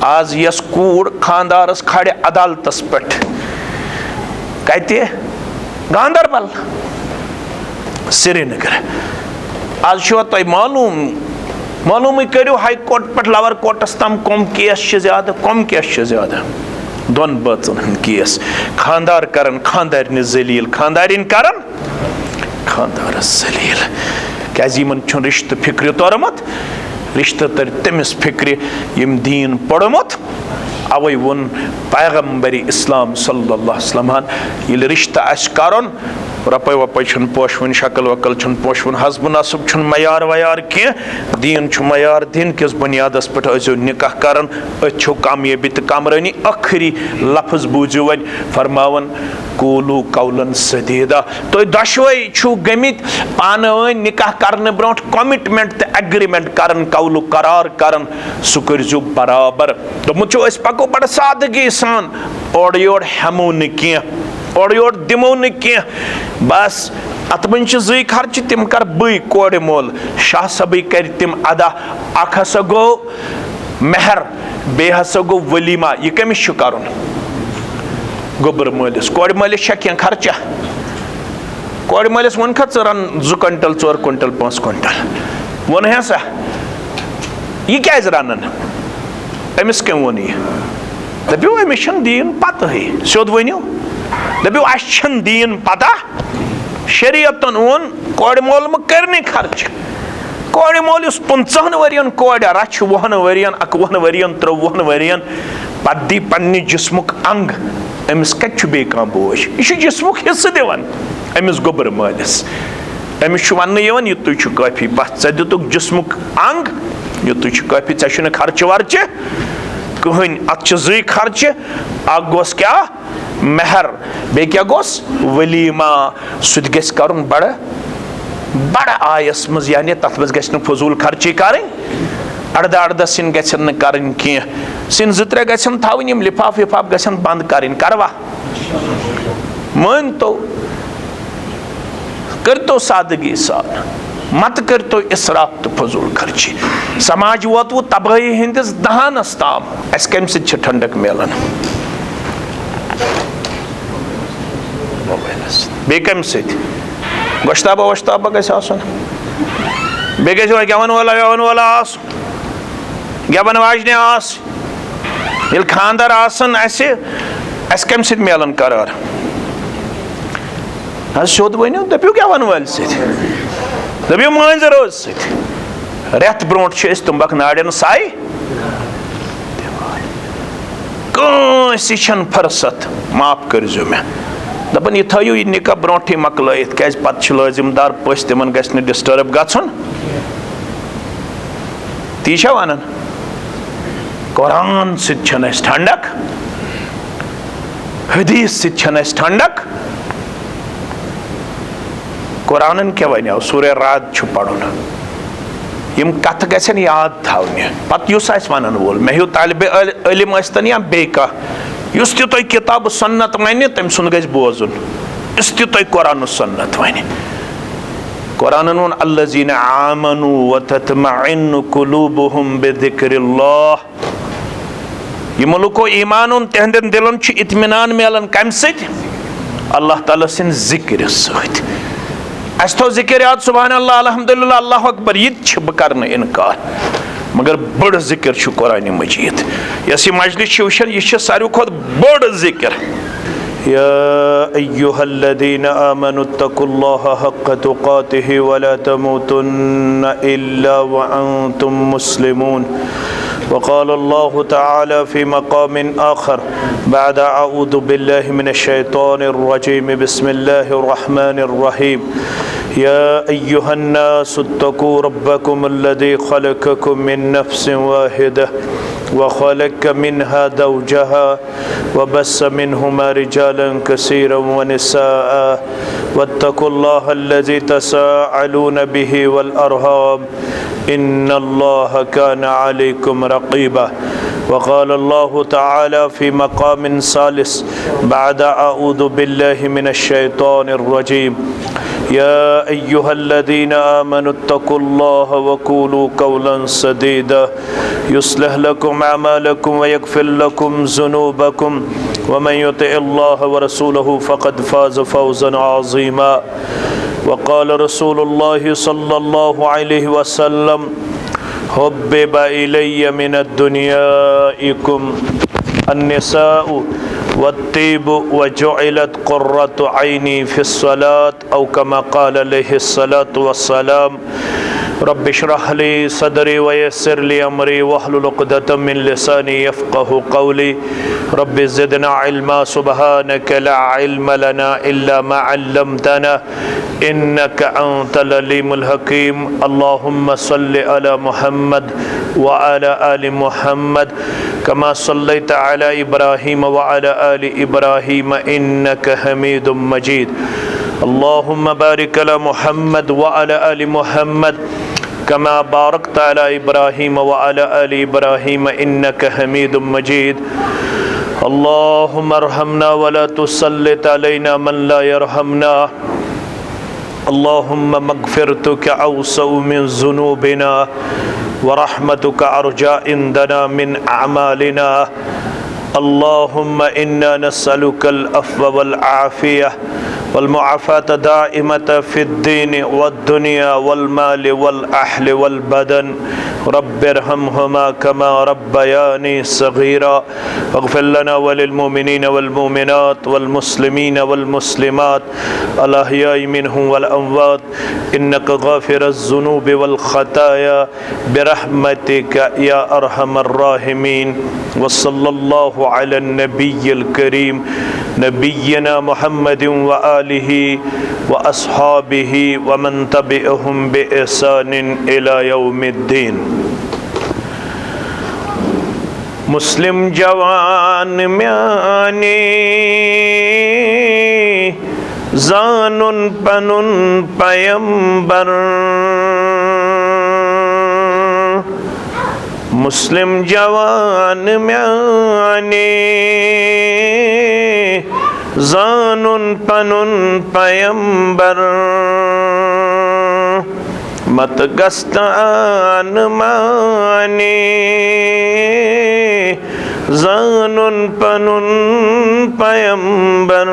आज यस कूड़ खानदारस खड़े अदालतस पे कते गांधरबल श्रीनगर आज तुम मालूम करो हाई कोर्ट पे लवर कोर्टस तम कम केस ज्यादा दोन बचन हंद केस खानदार करन खानदारिन जलील खानदारिन करन खानदारस जलील क्या यमन रिश्त फिक्र तोरमुत रिश्त तर तमिस फिक्र यम दीन पढ़मुत अवै वोन पैगम्बर इस्लाम सल्लल्लाहु अलैहि वसल्लम ये रिश्त आस करन रपै वपै छन पोशवन शक्ल वकल छन पोशवन हस्ब नसब छन मयार वयार के दीन छु मयार दिन किस बुनियादस पे अजो निकाह करन अच्छो कामयाबी तो कामरानी आखिरी लफ्ज बूझो वन फरमावन कूलू कौलन सदीदा तो दशवै छु गमित पान निकाह करने ब्रोट कमिटमेंट तो एग्रीमेंट करन कौलू करार करन सु करजो बराबर तो मुझो अस पको बड़ सादगी सान ओड़ योड़ हमो न किया ओड़ योड़ दिमो न किया बस अत मन जी खर्च तिम कर बई कोड़ मोल शाह सबई कर तिम अदा अख हसा गो मेहर बे हसा गो वलीमा यह कमिस करुन गोबर मलिस कोड़ मलिस क्या खर्चा कोड़ मलिस वन खा run 2 quintal 4 quintal 5 quintal one हसा यह क्या रनन अमिस क्या वो दपो अमिस दीन पत सोद वनो दपो अन दीन पता शरीयतन ओन कोड़ मोल कर खर्च कोड़ मोल 50 वरियन कोड़ रच 20 वरियन 21 वरियन 23 वरियन पत दी पन्ने जिस्मुक अंग अमिस कत बे कह बोझ यह जिस्मुक हिस्से दिवान अमिस गोबर मालिस अमिस वन यह तुझ काफी बस दुक जिस्मुक अंग यह तुझ काफी ऐ खर्च वर्च कहन अत जी खर्च अख गोस क्या मेहर बे क्या गोस वलीमा सुद गस करुन बड़ बड़ आयस मज यानी तथ मज गस फजूल खर्ची करें अर्धा सिन गसन करें कह सिन 2-3 गसन थवन यम लिफाफ विफाफ गसन बंद करें करवा मान तो कर तो सादगी सान मत कर तो इसराफ तो फजूल खर्ची समाज वोत वो तबाही हंदिस दहानस ताम अस कम सि ठंडक मिलान बे कम गोश्ताबा वोश्ताबा गस बे गवन वाला गवन वाजने आस ये खानदार आसन अस कम सि मिलान करार सोद वनो दपो गवन वाल दपो मांज रोज रेत ब्रोट तुम्बक नाड़न साई कन फुर्सत माफ करजो मे दपन यह थो यह निकाह ब्रोटे मकलत क्या पत लाजिमदार पस तिमन गस डिस्टर्ब गन ती वन कुरान सन ठंडक हदीस सन ठंडक कुरान क्या वनो सूर्य रात पढ़ुन यम कथ गसन याद थवने पत युस वन वोल मे हूँ तालिब इल्म स्तन या बे युस तुम किताब सुन्नत वन तम सुन गज बोजुन युस तुम कुरान सुन्नत वन कुरान वोन अल्लज़ीना आमनू व तत्मइन्नु कुलूबुहुम बिज़िक्रिल्लाह यमो लुको ईमान तिहंदन दिलन इत्मीनान मिलान कम सत अल्लाह ताला सिन जिक्र सत अस थो जिक्र याद सुभान अल्लाह अल्हम्दुलिल्लाह अल्लाहु अकबर यह बह कर इनकार मगर बड़ जिक्र कुरान मजीद यस मजलिस वुचान यह सारे खुद बड़ जिक्र या अय्युहल्लज़ीना आमनुत्तकुल्लाह हक्क तुकातिहि वला तमूतुन्न इल्ला व अंतुम मुस्लिमून वक़ाल अल्लाहु तआला फ़ी मक़ाम आख़र बाद अऊज़ु बिल्लाहि मिनश्शैतानिर रजीम बिस्मिल्लाहिर रहमानिर रहीम या अय्युहन्नासुत्तकू रब्बकुमुल्लज़ी ख़लक़कुम मिन नफ़्सिन वाहिदह व ख़लक़ मिनहा ज़ौजहा व बस्स मिनहुमा रिजालन कसीरन व निसाअ वत्तकुल्लाहल्लज़ी तसाअलून बिही वल अर्हाम इन्नल्लाह कान अलैकुम रक़ीबा वक़ाल अल्लाहु तआला फ़ी मक़ामिन सालिस बाद अऊज़ु बिल्लाहि मिनश्शैतानिर रजीम या अय्युहल्लज़ीना आमनु इत्तक़ुल्लाह वक़ूलू क़ौलन सदीदा युस्लिह लकुम अमालकुम व यग़फ़िर लकुम ज़ुनूबकुम व मन युतिइल्लाह व रसूलहु फ़क़द फ़ाज़ फ़ौज़न अज़ीमा। वक़ाल रसूलुल्लाह सल्लल्लाहु अलैहि वसल्लम हुब्बिब इलय्या मिनद्दुनियाइकुम अन्निसाउ वत्तीबु वजुइलत क़ुर्रतु ऐनी फ़िस्सलात औ कमा क़ाल अलैहिस्सलातु वस्सलाम। रब्बि इश्रह ली सदरी व यस्सिर ली अमरी वहलुल उक़दतम मिन लिसानी यफ़क़हू क़ौली। रब्बि ज़िदना इल्मा सुब्हानका ला इल्म लना इल्ला मा अल्लमतना इन्नका अंतल अलीमुल हकीम। अल्लाहुम्मा सल्लि अला मुहम्मद व अला आलि मुहम्मद कमा सल्लैता अला इब्राहीम व अला आलि इब्राहीम इन्नका हमीदुम मजीद। अल्लाहुम्मा बारिक अला मुहम्मद व अला आलि मुहम्मद कमा बारकता अला इब्राहीम व अला आलि इब्राहीम इन्नका हमीदुम मजीद। अल्लाहुम्मा अर्हमना व ला तुसल्लित अलैना मन ला यरहमना। अल्लाहुम्मा मग़फ़िरतुका औसअ मिन ज़ुनूबिना व रहमतुका अर्जा इंदना मिन अअमालिना। अल्लाहुम्मा इन्ना नस्अलुकल अफ़्व वल आफ़िया वल मुआफ़ात दाइमत फ़िद्दीन वद्दुनिया वल माल वल अहल वल बदन। रब्बिरहमहुमा कमा रब्बयानी सग़ीरा वग़फ़िर लना व लिल मुमिनीन वल मुमिनात वल मुस्लिमीन वल मुस्लिमात अल अहयाइ मिनहुम वल अमवात इन्नका गाफ़िरुज़ ज़ुनूबि वल ख़ताया बिरहमतिका या अरहमर राहिमीन। व सल्लल्लाहु अला नबिय्यिल करीम नबिय्यिना मुहम्मदिन व आलिहि व अस्हाबिहि व मन तबिअहुम बिइहसानिन इला यौमिद्दीन। मुस्लिम जवान म्याने ज़ानुन पनुन पैगंबर। मुस्लिम जवान म्याने ज़ानुन पनुन पैगंबर। मत गस्तान माने ज़ानुन पनुन पैगंबर।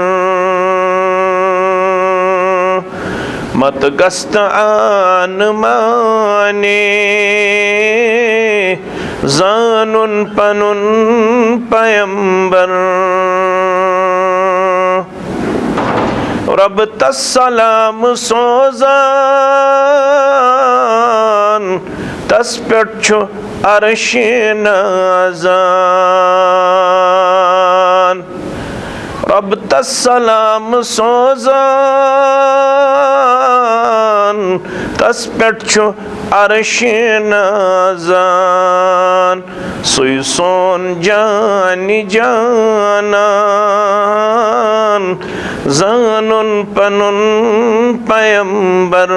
मत गस्तान माने ज़ानुन पनुन पैगंबर। रब तस्सलाम सोज़ान तस पेट छु अर्श नाज़ान। रब तस्सलाम सोज़ान तस पेट छु अर्श नाज़ान। सुई सोन जानी जानान ज़ानुन पनुन पैगंबर।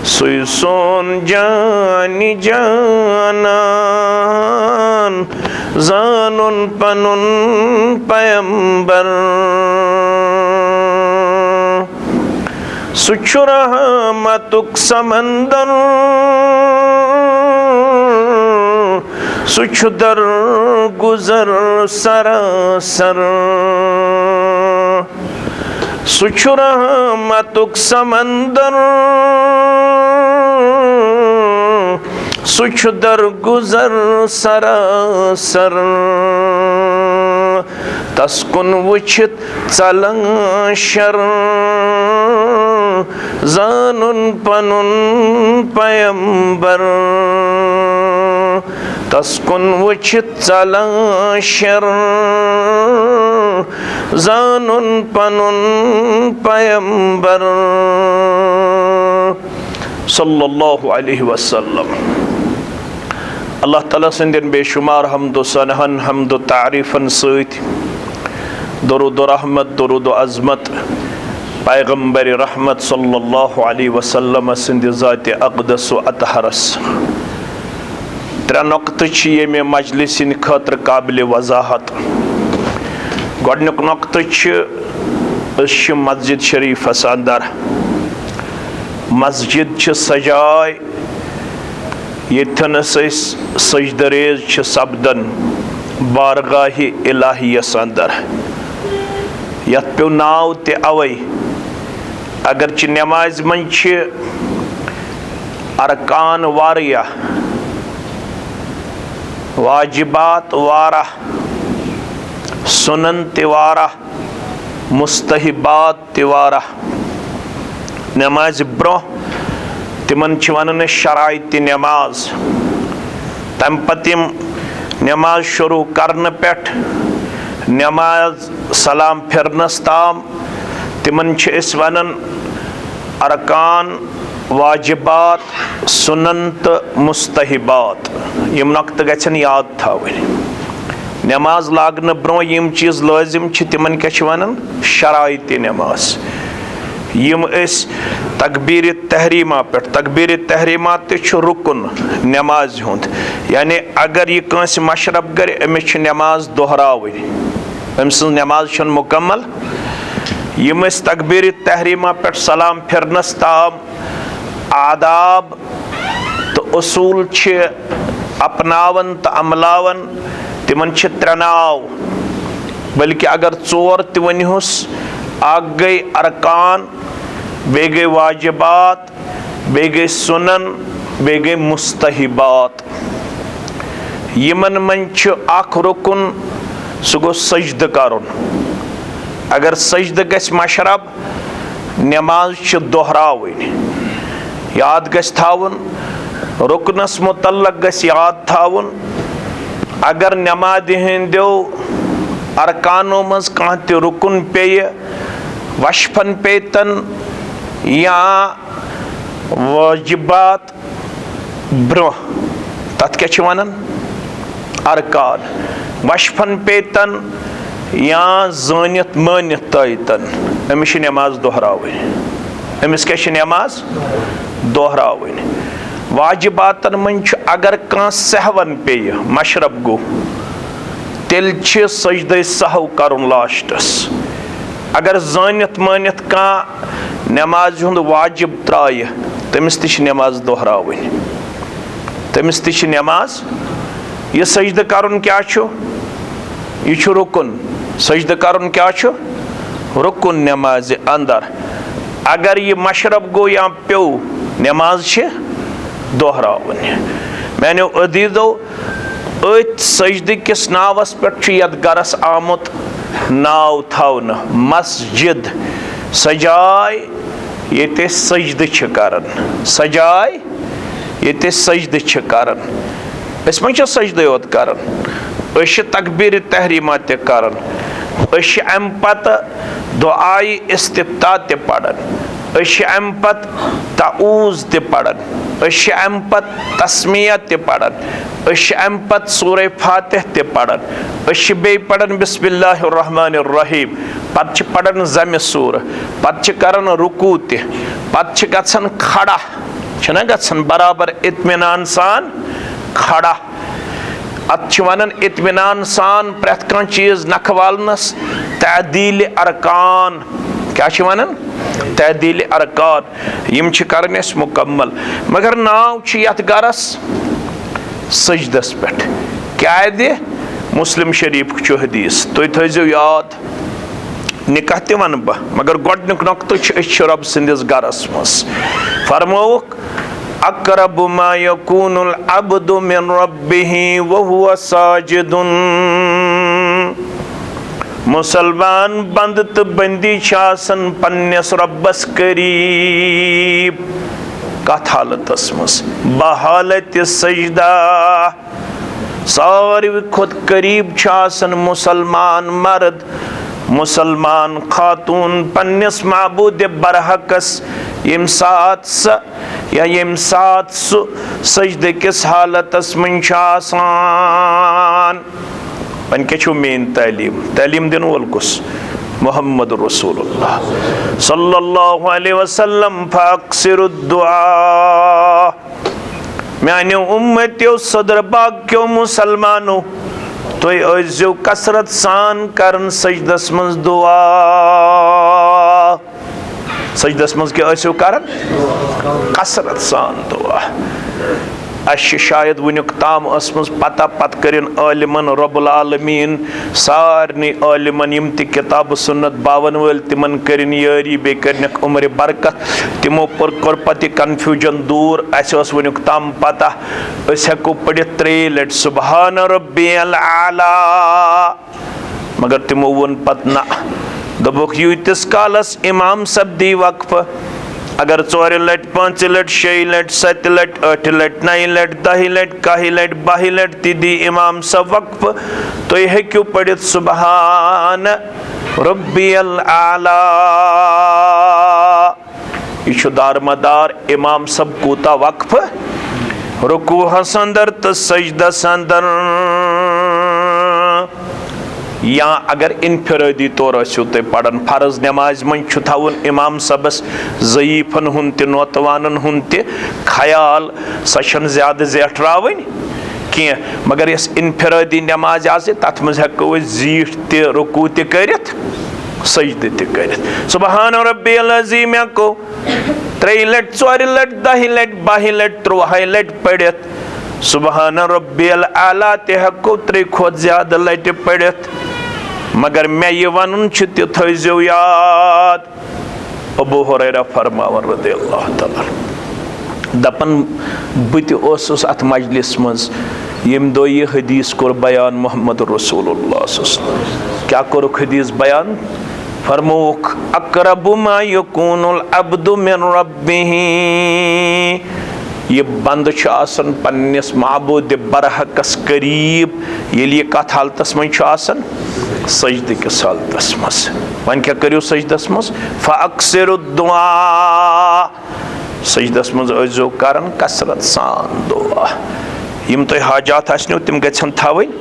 सुई सोन जानी जानान ज़ानुन पनुन पैगंबर। सुछु रहमतुक समंदर सुछु दर गुजर सरासर। सुछु रहमतुक समंदर सुछु दर गुजर सरासर। तस्कुन वुछित चलन शर ज़ानुन पनुन पैगंबर। तस्कुन वुछित चलन शर ज़ानुन पनुन पैगंबर। सल्लल्लाहु अलैहि वसल्लम। अल्लाह ताला संदिन बेशुमार हमदो सनहन हमदो तारीफन सत दरूद रहमत दरूद अज़मत पैगंबर रहमत सल्लल्लाहु अलैहि वसल्लम संद ज़ात अक़दस व अतहरस। त्रे नुक़्त ये मजलिसिन खतर काबिल वज़ाहत। गोडनुक नुक़्त मस्जिद शरीफस अंदर मस्जिद सजाए येथनस सजदरेज सपदन बारगाह इलाहियस अंदर यथ पे नाव ते अवै अगर नमाज मन अरकान वारिया वाजिबात वारा सुनन तिवारा मुस्तहिबात तिवारा नमाज ब्रो तिमन वन शराइत नमाज तम पम नमाज शुरू करने पे नमाज सलाम फिरनस ताम तिमन वन अरकान वाजिबात सुनन तो मुस्तहिबात यम नक्त गन याद थवन नमाज लागन ब्रो यम चीज लाजिम तिमन क्या वन शराइत नमाज यम तकबीर तहरीमा पे तकबीर तहरीमा ते रुकन नमाज हुंद यानी अगर यह कंस मशरब कर अमिस नमाज दोहरावन अम सज नमाज मुकम्मल यम तकबीर तहरीमा पे सलाम फिरनस ताम आदाब तो उसूल अपनावन तो अमलावन तिमन त्रे नाव बल्कि अगर चोर तवनहुस अख गई अरकान बे गई वाजिबात बे गई सुनन बे गई मुस्तहिबात यमन मन अख रुकन सह गो सजद करन अगर सजद गस मशरब नमाज दोहरावन याद गस थावन रुकनस मुतल्लक गस याद थावन अगर नमाज हिंदो अरकानों मज कह ते रुकन पे वशफन पेतन या वाजिबात ब्रो तथ क्या वनान अरकान वशफन पेतन या जानत मानित तयतन अमिस नमाज दोहरावन अमिस क्या नमाज दोहरावन वाजिबातन मन अगर कह सहवन पे मशरब गो तेल सजद सहव कर लास्टस अगर जानत मानित कह नमाज हुंद वाजिब त्राय तमिस ति नमाज दोहरावन तमिस ति नमाज यह सजद करन क्या यह रुकन सजद करन क्या रुकन नमाज अंदर अगर यह मशरब गो या प्यो नमाज दोहरावन मैंने अदीदो अत सजद किस नावस पे यथ गरस आमुत नाव थवन मस्जिद सजाए ये सजद करन सजाए ये सजद करन अस मा सजद योत करन तकबीर तहरीमा ते करन अम पत दुआई इस्तिफ्ता ते पढ़न अम पत तऊज़ ते पढ़न अम पत तस्मिया ते पढ़न अम पत सूरह फातिह ते पढ़न बे पढ़न बिस्मिल्लाहिर रहमानिर रहीम पत पढ़न ज़म सूर पत करन रुकू ते पत गसन खड़ा छना गसन बराबर इत्मीनान सान खड़ा अत वनान इत्मीनान सान प्रथ कह चीज नखवालनस तअदील अरकान क्या वनान तअदील अरकान यम करन मुकम्मल मगर नाव यथ गरस सजदस पे क्या दे मुस्लिम शरीफ हदीस तुम थो याद निकाह ते वन बह मगर गोडनिक नक्त रब सदिस गरस मज फरमोक अक़रबु मा यकूनुल अब्दु मिन रब्बिही व हुवा साजिदुन मुसलमान बंद तो बंदी आसन पन्नस रब्बस करीब कथ हालतस मज बहालत सजदा सारी खुद करीब आसन मुसलमान मर्द मुसलमान खातून पन्नस माबूद बरहकस यम सात या यम सात सजद किस हालतस मन वन क्या मेन तालीम दिन वोल कुस मोहम्मद रसूलुल्लाह सल्लल्लाहु अलैहि वसल्लम फअक्सिरुद्दुआ म्यानो उम्मतियो सदर बाक्यो मुसलमानो तो कसरत सान करन सजदस मज दुआ सजदस मज क्या ऐसो करन कसरत सान दुआ शायद वुनुक ताम असमज पता पत करिन आलिमन रब्बुल आलमीन सारनी आलिमन यम ति किताब सुन्नत बावन वल तिमन करिन यारी बे करनक उम्र बरकत तिमो पर कर पति कंफ्यूजन दूर अस वुनुक ताम पता अस हेको पढ़ित 3 लट सुबहान रब्बियल आला मगर तिमो वन पत ना दोबुक यूतिस कालस इमाम सब दी वक्फ अगर 4 लट 5 लट 6 लट 7 लट 8 लट 9 लट 10 लट 11 लट 12 लट दी इमाम सब वक्फ तो यह क्यों पढ़ित सुबहान रब्बियल आला यह दारमदार इमाम सब कोता वक्फ रुकू हसंदर तो सजदा संदर या अगर इनफरादी तौर तुम पढ़न फर्ज नमाज मन थवन इमाम सबस ज़ईफ़न हुन त नौतवानन हुन त ख्याल सह ज्यादा ज़ेठरावन कह मगर यस इनफरादी नमाज आसे तथ मज हेको ज़ीठ त रुकू त करित सजदे त करित सुबहान रब्बियल अज़ीम को 3 लट 4 लट 10 लट 12 लट 13 लट पढ़ित सुबहान रब्बियल आला त हेको 3 खोत ज्यादा लट पढ़ित मगर मैं ये वन थो याद अबू हुरैरा फरमावन रज़ियल्लाहु तआला दपन बत अत मजलिस मज यम दो ये हदीस कोर बयान मोहम्मद रसूलुल्लाह क्या कोर हदीस बयान फरमोक अक़रबु मा यकूनुल अब्दु मिन रब्बिही ये बंद आसन पन्निस माबूद बरहकस करीब ये कत हालतस मन सजद किस हालतस मस वन क्या करियो सजदस मस फ़अक्सिरु दुआ सजदस मज अजो करन कसरत सान दुआ यम तो हाजात आसनो तिम गछन थावइन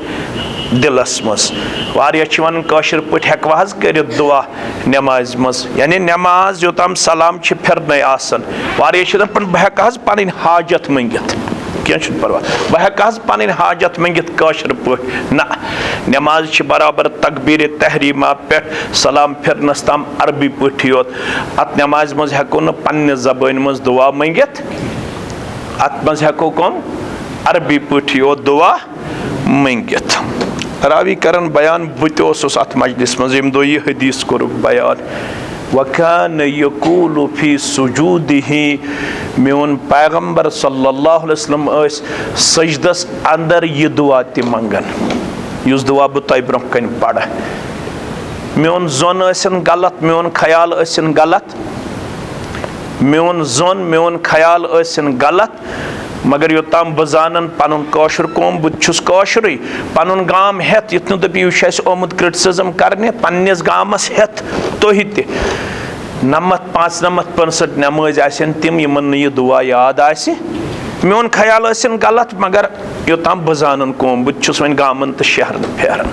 दिलस मस वारिया वन काशिर पट हेकवा हज करित दुआ नमाज मज यानी नमाज योताम सलाम फिरन आसन वारिया बह हेक पन हाजत मंगित क्या परवाह बह हेक पन हाजत मंगित काशिर पट ना नमाज बराबर तकबीर तहरीमा पे सलाम फिरनस तम अरबी पट योत अत नमाज मज हेको न पन्ने जबान मज दुआ मंगित अत मज हेको कम अरबी पट योत दुआ मंगित रावी करन बयान बत अत मजलिस मज यम दो ये हदीस कोर बयान वकान यकूलु फी सुजूदिही मेन पैगम्बर सल्लल्लाहु अलैहि वसल्लम सजदस अंदर ये दुआ त मंगन युस दुआ बह तय ब्रोह कन पढ़ मेन जोन आसन गलत मेन ख्याल आसन गलत मेन जोन मेन ख्याल आसन गलत मगर योताम बजानन पनुन काशुर कौम बुछुस काशुर पनुन गाम हेत युत न दपि यह आमुत क्रिटिसिज्म करने पन्निस गामस हेत तुह त 95-95% नमाज आसन तिम यमन यह दुआ याद आसि मेन ख्याल आसन गलत मगर योताम बजानन कौम बुछुस वन गामन तो शहरन फेरन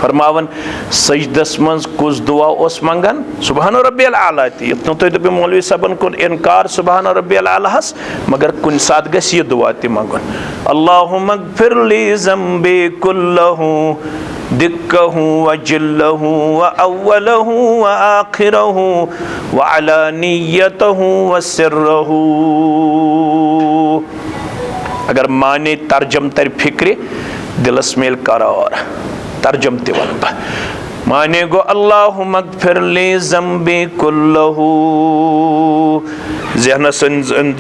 फरमावन सजदस मज कुछ दुआ उस मंगन सुबहान रब्बियल आला युत तुम दपो मौलवी सबन कोर इनकार सुबहान रब्बियल आलाहस मगर कुन सात गस यह दुआ त मंगन अल्लाहुम्मा अग़फिर ली ज़म्बी कुल्लहु दिक्कहु व जिल्लहु व अव्वलहु व आखिरहु व अलानियतहु व सिर्रहु अगर माने तर्जम तर फिक्र दिलस मेल करार तर्जम ते वन माने गो अल्लाहुम्मा अग़फिर ली ज़म्बी कुल्लहु जहनस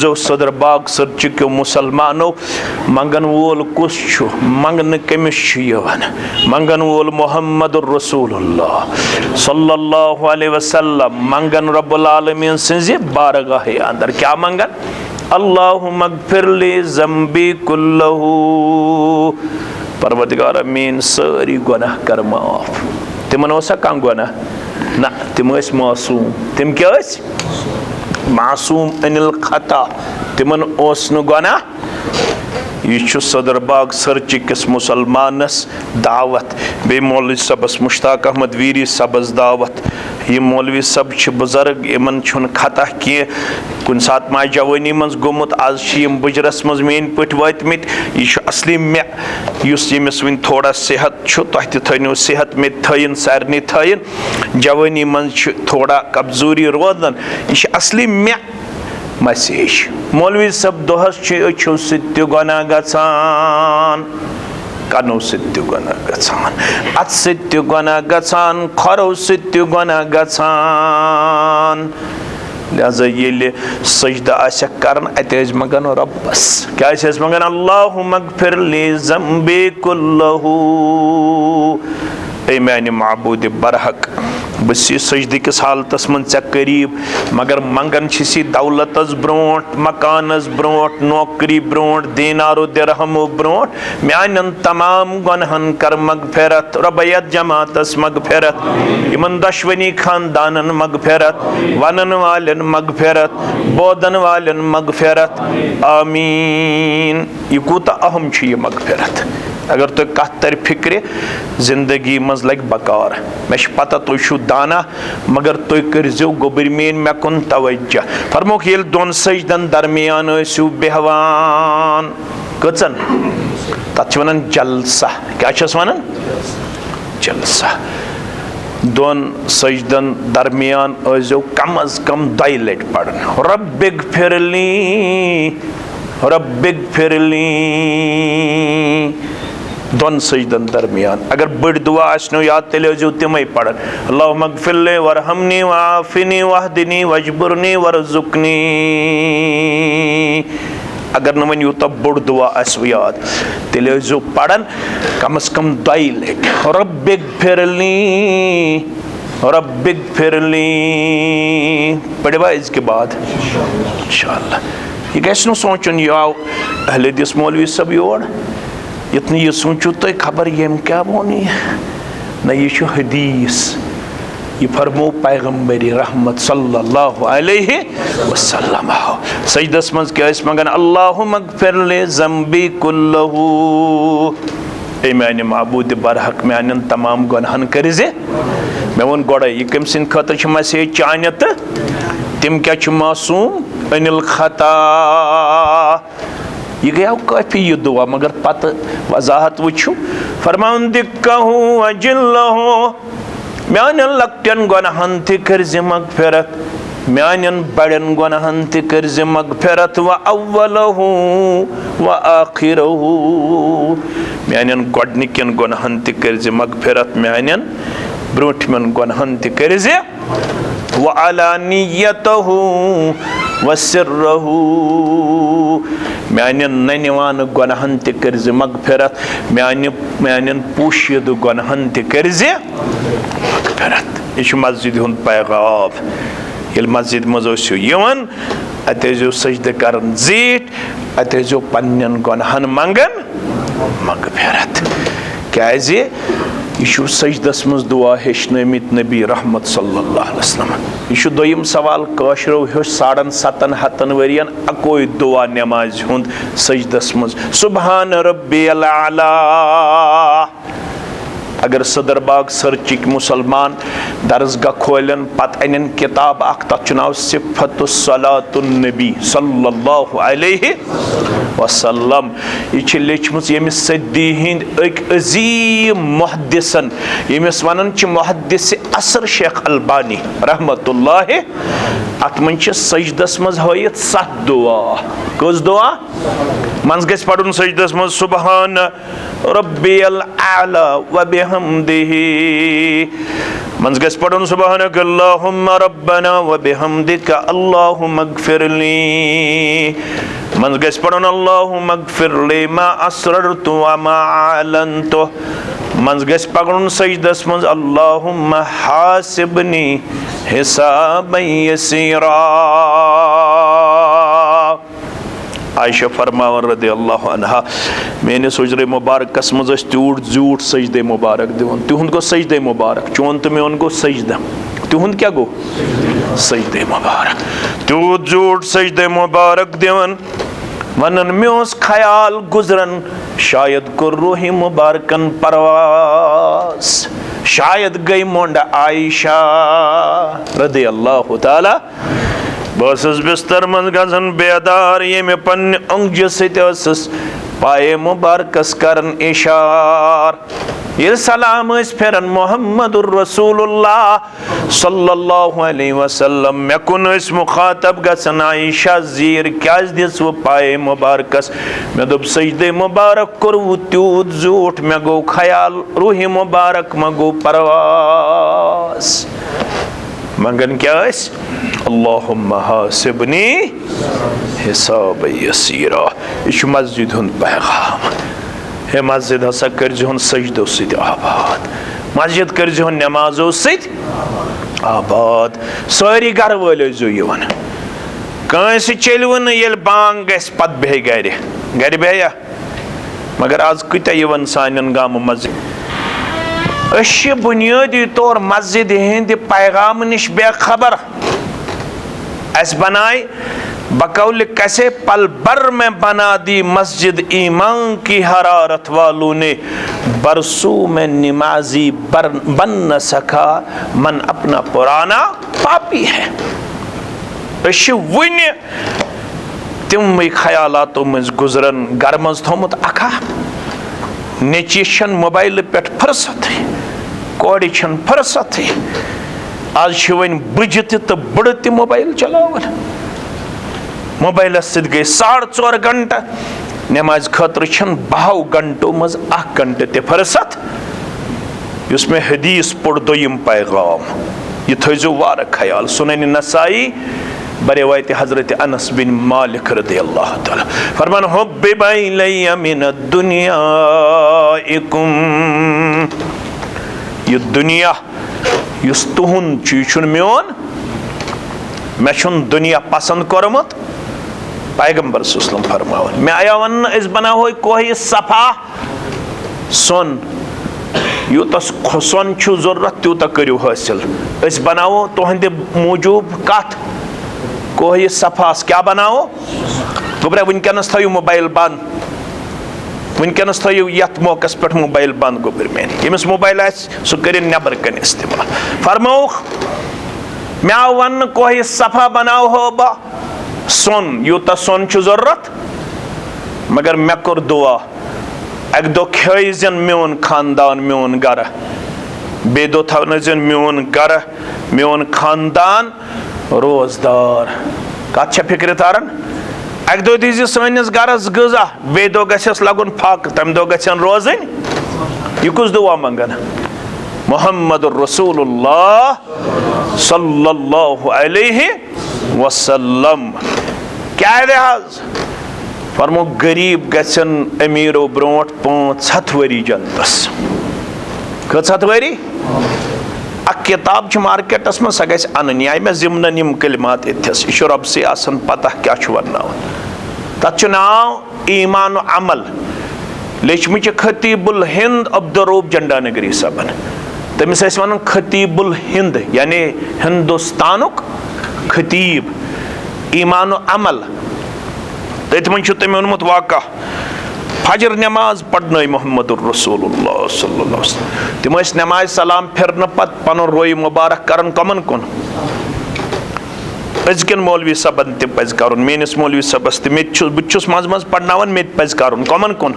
जो सदर बाग सर क्यों मुसलमानो मंगन वोल कुछ मंगन कमिश मंगन वोल मोहम्मद रसूलुल्लाह सल्लल्लाहु अलैहि वसल्लम मंगन रब्बुल आलमीन सिंज़ बारगाह अंदर क्या मंगन अल्लाहुम्मा अग़फिर ली ज़म्बी कुल्लहु परवरदिगार मीन सारी गुनाह कर माफ तिमन ओसा कं गुनाह ना तिम मासूम तिम क्या मासूम अनिल खता तिमन ओस न गुनाह यह सदरबाग सरची किस मुसलमानस दावत बे मौलवी सबस मुश्ताक अहमद वीरी सबस दावत ये मौलवी सब बुजुर्ग इन खता कह कुन सात मा जवानी मज गोमुत आज बुजरस मज मेन पे वतमित यह असली मे यमिस वन थोड़ा सेहत तह थो सेहत मे थन सारे थन जवानी मज थोड़ा कमजोरी रोजान यह असली मे मैसेज मौलवी सब दोहस अच्छो सत्य गुनाह गसान कनो सत्य गुनाह गसान अत सत्य गुनाह गसान खरो सत्य गुनाह गसान लिहाजा ये सजदा आसक करन अत मंगन रब्बस क्या मंगन अल्लाहुम्मा अगफिर ली ज़म्बी कुल्लहू ए मैंने माबूद बरहक बस सजद किस हालतस मन ऐ करीब मगर मंगन दौलत ब्रोट मकानस ब्रोट नौकरी ब्रोट दीनारो दिरहमो ब्रोट म्यान तमाम गुनहन कर मगफिरत रबयत जमातस मगफिरत इमन दशवनी खानदानन मगफिरत वनन वालन मगफिरत बोदन वालन मगफिरत आमीन। यह कूत अहम यह मगफिरत अगर तुम कत तर फिक्र जिंदगी मज लग बकार मे पता तुम दाना मगर तुम करो गोबर मेन मे कुन तवज्जो फरमोक ये दोन सजदन दरमियान बेहवान कचन तथ वन जलसा क्या वन जलसा दोन सजदन दरमियान कम अज कम 2 लट पढ़न रब्बिगफिरली रब्बिगफिरली दोन सजदन दरमियान अगर बड़ दुआ आसनो याद तेल तमें पढ़न अल्लाहुम्मा अगफिरली वरहमनी वआफिनी वहदिनी वजबुरनी वरजुकनी अगर न वन यूत बोड़ दुआ आसो याद तेल पढ़न कम अज कम 2 लट रब्बिगफिरली रब्बिगफिरली पढ़वा इसके बाद इंशाअल्लाह। यह गो सोचन यह आव अहले हदीस मौलवी सब योर इतनी ये सोचो तो खबर यम क्या बोनी न यह हदीस यह फरमो पैगम्बरी रहमत सल्लल्लाहु अलैहि वसल्लम सजदस मज क्या मंगन अल्लाहुम्मा अगफिर ली ज़म्बी कुल्लहू ए मैंने माबूद बरहक म्यान तमाम गुनहन कर मे वो गोड़े यह कम सिंद खतर मैसेज चान तो तम क्या मासूम अनिल खता यह गया काफी यह दुआ मगर पत वजाहत वो फरमान दिक्कहू अजिल्लहू म्यान लक्टन गुनहन कर मगफिरत म्यान बड़न गुनहन कर मगफिरत व अव्वलहू व आखिरहू म्यान गोडनिकन गुनहन कर मगफिरत म्यान ब्रोठमन गुनहन कर व अलानियतहू व सिर्रहू म्यान ननवान गुनहन कर मगफिरत म्यान पोशीद गुनहन कर मगफिरत। यह मस्जिद हुंद पैगाम ये मस्जिद मज अत सजद कर जीट अत पन्न गुनहन मंगन मगफिरत क्या यह सजदस मज दुआ हेचनमित नबी रहमत सल्लल्लाहु अलैहि वसल्लम। यह दोयम सवाल काशरो हेच 750 वरियन अकोई दुआ नमाज हुंद सजदस मज सुबहान रब्बियल आला। अगर सदरबाग सर्चिक मुसलमान दरसगाह खोलन पत अन किताब तथ नाव सिफतुस सलातुन नबी सल्लल्लाहु अलैहि वसल्लम यह लेचम यमिस सदी हिंद एक अजीम मुहद्दिसन यमिस वनन मुहद्दिस असर शेख अलबानी रहमतुल्लाह अत मन सजदस मज हयत 7 दुआ कस दुआ मन गस पढ़ुन सजदस मज सुबहान रब्बियल आला व बिहम्दिही मन गस पढ़ुन सुबहानक अल्लाहुम्मा रब्बना व बिहम्दिका अल्लाहुम्मा अगफिरली मन गस पढ़ुन अल्लाहुम्मा अगफिरली मा असररतु व मा अलनतु मन गस पढ़ुन सजदस मज अल्लाहुम्मा हासिबनी हिसाबन यसीरा। आयशा फरमावन रदियल्लाहु अन्हा मेनिस हुजरे मुबारकस मज तूट जूट सजदे मुबारक दिवन तुहंद गो सजदे मुबारक चोन तो मेन गो सजदा तुहंद क्या गो सजदे मुबारक तूट जूट सजदे मुबारक दिवन वनन में ख्याल गुजरन शायद को रूही मुबारकन परवास शायद गई मोंड आयशा रदी अल्लाह ताला बस बिस्तर मज गजन बेदार ये में पन्न अंगज सस पाए मुबारकस करन इशार ये सलाम फिरन मोहम्मदुर रसूलुल्लाह सल्लल्लाहु अलैहि वसल्लम मे कुन मुखातब गसन आयशा जीर क्या दिस वो पाए मुबारकस मे दोप सजदे मुबारक कोर त्यूत झूठ मे गो ख्याल रूही मुबारक मे गो परवास मंगन क्या अल्लाहुम्मा हासिबनी हिसाब यसीरा यह मस्जिद हुंद पैगाम हे मस्जिद हसा कर सजदो सत आबाद मस्जिद कर नमाजो सत आबाद सारी घर वाल कंस चलव ये बांग गस पत बह गर बहया मगर आज कूत्या सान गाम मस्जिद बुनियादी तौर मस्जिद हिंद पैगाम निश बेखबर अस बनाए बकौल कैसे पल भर में बना दी मस्जिद ईमान की हरारत वालों ने बरसों में नमाजी बन न सका मन अपना पुराना पापी है वन तम ख्यालातों मज गुजरन घर मज थोमुत अखा नेचीशन मोबाइल पे फुर्सत कोड़ी फुर्सत आज वन बज तो बड़ त मोबाइल चलावन मोबाइल सत गई 4.5 घंटा नमाज खतर 12 घंटों मज 1 घंटे ते फुर्सत उसमें हदीस पढ़ दोयम पैगाम यह थो वार ख्याल सुनन नसाई बरेवायत हजरत अनस बिन मालिक रज़ी अल्लाह ताला फरमान हुब्बिबा इलैया मिन दुनियाइकुम ये दुनिया युस तुहुन चीज मोन मे दुनिया पसंद कोरमुत पैगंबर सल्लल्लाहु अलैहि वसल्लम फरमावन मे आया वन इस बनाओ कोई सफा सोन यूत सोन जरूरत तूत करू हासिल इस बनाओ तुहंद मूजूब कत कोई सफास क्या बनाओ गोबरा वनकस थो मोबाइल बंद वनकस थो यथ मौकस पे मोबाइल बंद गोबर मेन यमिस मोबाइल सह कर नबर कन इस्तेमाल फरमोख मे आव वन कोई सफा बनाओ हो बा सोन यूत सोन जरूरत मगर मे कोर दुआ अक दो खेजन मोन खानदान मोन गर बे दो थवन मोन गर मोन खानदान रोजदार कत फिक्र तारन अक दो दीज सनिस गरस गजा बे दो गस लगुन फाक तम दो गन रोजन यह कुछ दुआ मंगन मुहम्मदुर रसूलुल्लाह सल्लल्लाहु अलैहि वसल्लम क्या लिहाज फरमो गरीब गसन अमीरो ब्रोट 5 वरी जनतस कत वरी अक किताब मार्केटस में सह गस अन आय मे जिमन यम कलिमात इथस यह रब से आसन पता क्या वन तथ नाव ईमान अमल लेचम खतीबुल हिंद अब्दुर्रऊफ झंडा नगरी सबन तमिस वन खतीबुल हिंद यानी हिंदुस्तानुक खतीब ईमान अमल तथ मन तम वोनमुत वाक़ा फजर नमाज पढ़न मोहम्मदुर रसूलुल्लाह सल्लल्लाहु अलैहि वसल्लम तिम नमाज सलाम फिरन पत पन रोय मुबारक करन कमन कुन अजकन मौलवी सबन ते पज करन मेनिस मौलवी सबस ते बुछुस मज मज पढ़नावन मे पज करन कमन कुन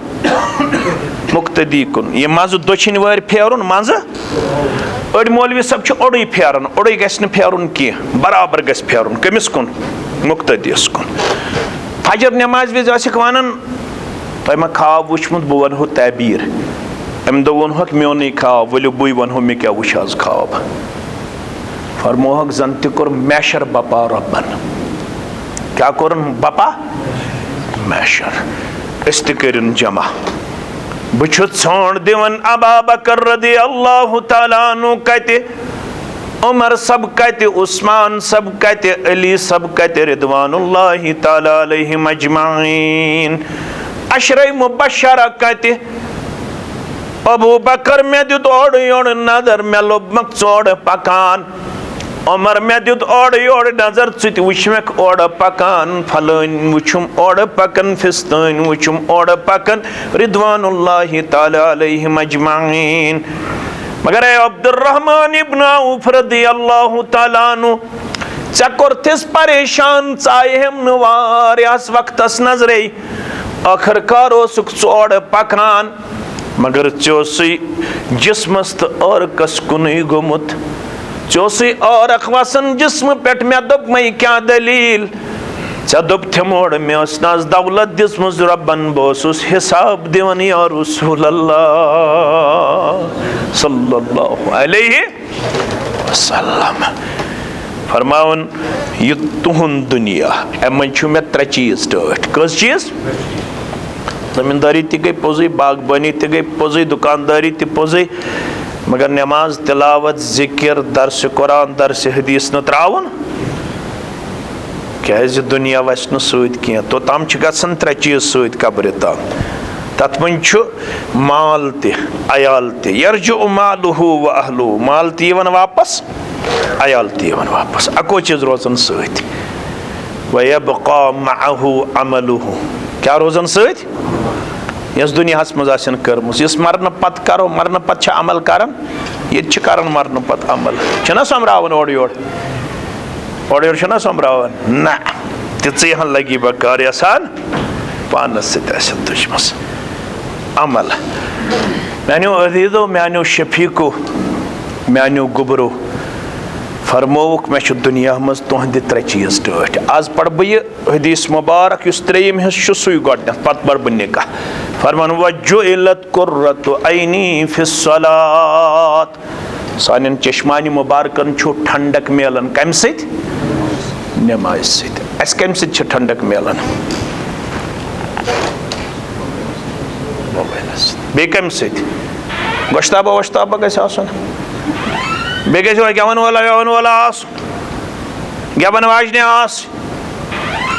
मुक्तदी कुन ये मज दोछिन वार फेरन मज अड़ मौलवी सब छ ओडई फेरन ओडई गस न फेरन की बराबर गस फेरन कमिस कुन मुक्तदीस कुन फजर नमाज विज आसिक वनन तम खाब वुचमुत बह वनो तबीर अम दो वोनहक मोन खाब वलो बु वनो मे क्या वुच आज खाब फरमोहक जन तोर मैशर बपा रबन क्या कोर बपा मैशर अस तन जमा बह ोड़ दिवन अबा बकर रज़ी अल्लाह तआला अन्हु कत उमर सब कत उस्मान सब कत अली सब कत रिदवानुल्लाहि तआला अलैहिम अजमाइन अशरे मुबशरा कहते अबू बकर में दुत ओड़ ओड़ नजर मे लोबमक चोड़ पकान उमर में दुत ओड़ ओड़ नजर चुत वुचमक ओड़ पकान फलन वुचुम ओड़ पकन फिस्तान वुचुम ओड़ पकन रिदवानुल्लाहि तआला अलैहिम अजमाइन मगर ए अब्दुर्रहमान इब्न औफ रदियल्लाहु तआला अन्हु चे कोरथिस परेशान चाहेम वारियास वक्तस नजरे आखिरकार ओसुक चोड़ पकान मगर चोसी जिस्मस तो औरकस कुनै गोमुत चोसी औरक वसन जिस्म पेट मे दोप मई क्या दलील चे दोप थे मोड़ मे नाज दौलत दिसमुज रब्बन बोसुस हिसाब दिवन या रसूल अल्लाह सल्लल्लाहु अलैहि वसल्लम फरमावन ये तुहुन दुनिया एमन छु मे त्रे चीज टट कस चीज जमींदारी ती गई पोजी बागबानी ती गई पोजी दुकानदारी ती पोजी मगर नमाज तिलावत जिक्र दर्स कुरान दर्स हदीस न त्रावन क्या दुनिया वस न सत कह तो तम गसन त्रे चीज सत कब्र तम तथ मन माल ते अयाल ते यरजु मालुहु व अहलुहु माल ते यवन वापस अयाल ते यवन वापस अको चीज रोजन सत व यबका मअहु अमलुहु क्या रोजन सत यस दुनिया मज आसन कर्मुस यस मरन पत करो मरन पत अमल करन ये करन मरन पत अमल छना समरावन ओड़ योड़ ओड़ योड़ छना समरावन ना तिचे हन लगी बकार आसान पानस से तुझमस अमल मैंने अजीजो मैंने शफीको मैंने गुबरो फरमोक मे दुनिया मज तुहद त्रे चीज टट आज पढ़ बह हदीस मुबारक इस त्रेयम हिस्स सु गड पत पढ़ बह निकाह फरमान वजुइलत कुर्रतु ऐनी फिस्सलात सानिन चश्मानि मुबारकन छु ठंडक मिलन कम सत नमाज सत अस कम सत ठंडक मिलन बे कम सत गोश्ताबा वोश्ताबा गस आसन बे गो गेवन वाला आस गेवन वाजने आस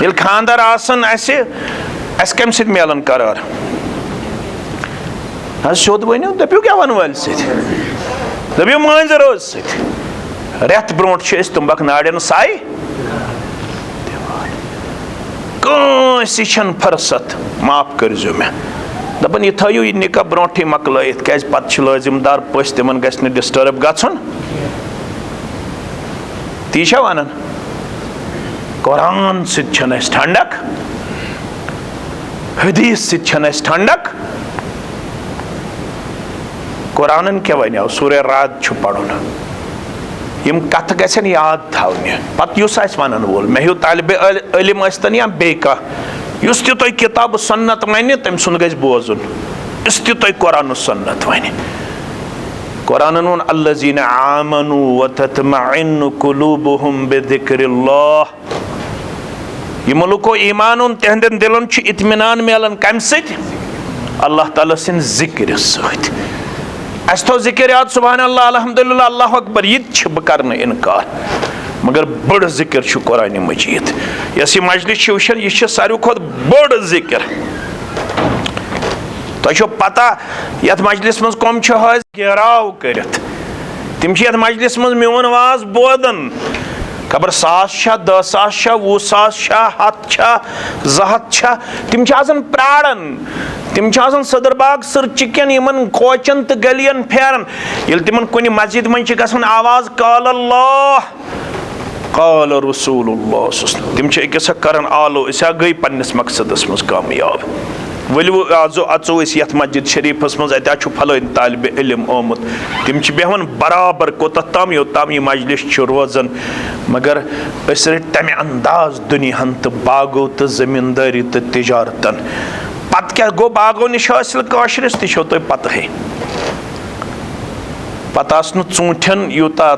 ये खानदार आसन अस कम सत मिलन करार सोद वनो दपो गेवन वाल सपो मांज रोज सत रेत ब्रोट तुम्बक नाड़न साई कन फुर्सत माफ करजो मे दपन यह थो यह निकाह ब्रोटे मकलत क्या पत लाजिमदार पस तिमन गस डिस्टर्ब गन ती वन कुरान सत ठंडक हदीस सत ठंडक कुरान क्या वनो सूर्य रात पढ़न यम कथ गन याद थवने पत वन वोल मे हूँ तालिब इल्म स्तन या बे युस तुम किताब सुन्नत वन तम सुन गज बोजुन युस तुम कुरान सुन्नत वन कुरान वोन अल्लज़ीना आमनु व तत्मइन्नु कुलूबुहुम बिज़िक्रिल्लाह यमो लुको ईमान उन तिहंदन दिलन छु इत्मीनान मिलन कम सत अल्लाह ताला सिन जिक्र सत अस थो जिक्र याद सुभान अल्लाह अल्हम्दुलिल्लाह अल्लाहु अकबर यह बह कर इनकार मगर बड़ जिक्र छु कुरान मजीद यस यह मजलिस वुचान यह सारे खुद बड़ जिक्र तुम पता यथ मजलिस मज कम घेराव कर तम यथ मजलिस मज मोन वाज बोदन खबर 1,000 10,000 20,000 100 तम प्राड़न तम सदरबाग सर चिकन इन कोचन तो गलियन फेरन ये तिमन कुन मस्जिद मज गसन आवाज काल अल्लाह काल रसूलुल्लाह तम अकिस कर आलो गई पन्नस मकसदस मज कामयाब वलु आजो अचो यथ मस्जिद शरीफस मज अत फलान तालिब इल्म आमुत तम बेहन बराबर कोत तम योतम यह मजलिस रोजान मगर रट तमें अंदाज दुनियान तो बागो तो जमींदारी तो तिजारतन पत क्या गो बागो नश हासिल काशरस तो तुम पता है पत ूठन यूता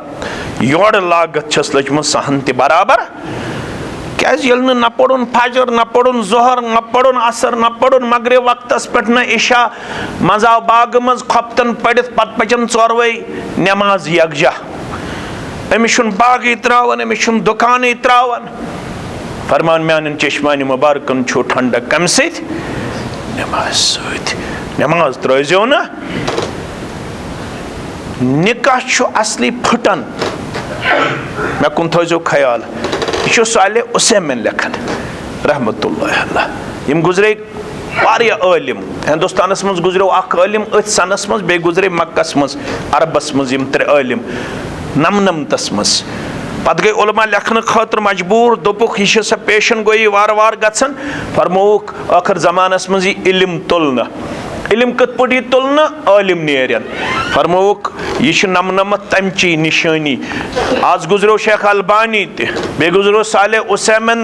योड़ लागत लजम सहन त बराबर क्या न पढ़ुन फजर न पढ़ुन जोहर न पढ़ुन असर न पढ़ुन मगरिब वक्तस पे न इशा मजा बाग मज खपतन पढ़ित पत पचन 4 नमाज यकजा अमिस बाग त्रावन अमिस दुकान त्रावन फरमान मान चश्मान मुबारकन छो ठंडक कम सत नमाज सत नमाज त्रजो न निकाह असली फुटन मे कुन थो ख्याल यह साले उसैमिन लेखन रहमतुल्लाह अलैह यम गुजरे वारिया ٲलिम हिंदुस्तानस मज गुजरो अख ٲलिम अथ सनस मज बे गुजरे मक्कस मज अरबस मज यम 3 ٲलिम नमनमतस मज पत गई उलमा लेखन खतर मजबूर दोपुक यह सा पेशन गोई वार वार गसन फरमोक आखिर जमानस मज इल्म तुलना इल्म कत पटी तुलना ٲलिम नेरन फरमोक यह नमनमत तमची निशानी आज गुजरो शेख अलबानी बे गुजरो सालेह उसैमन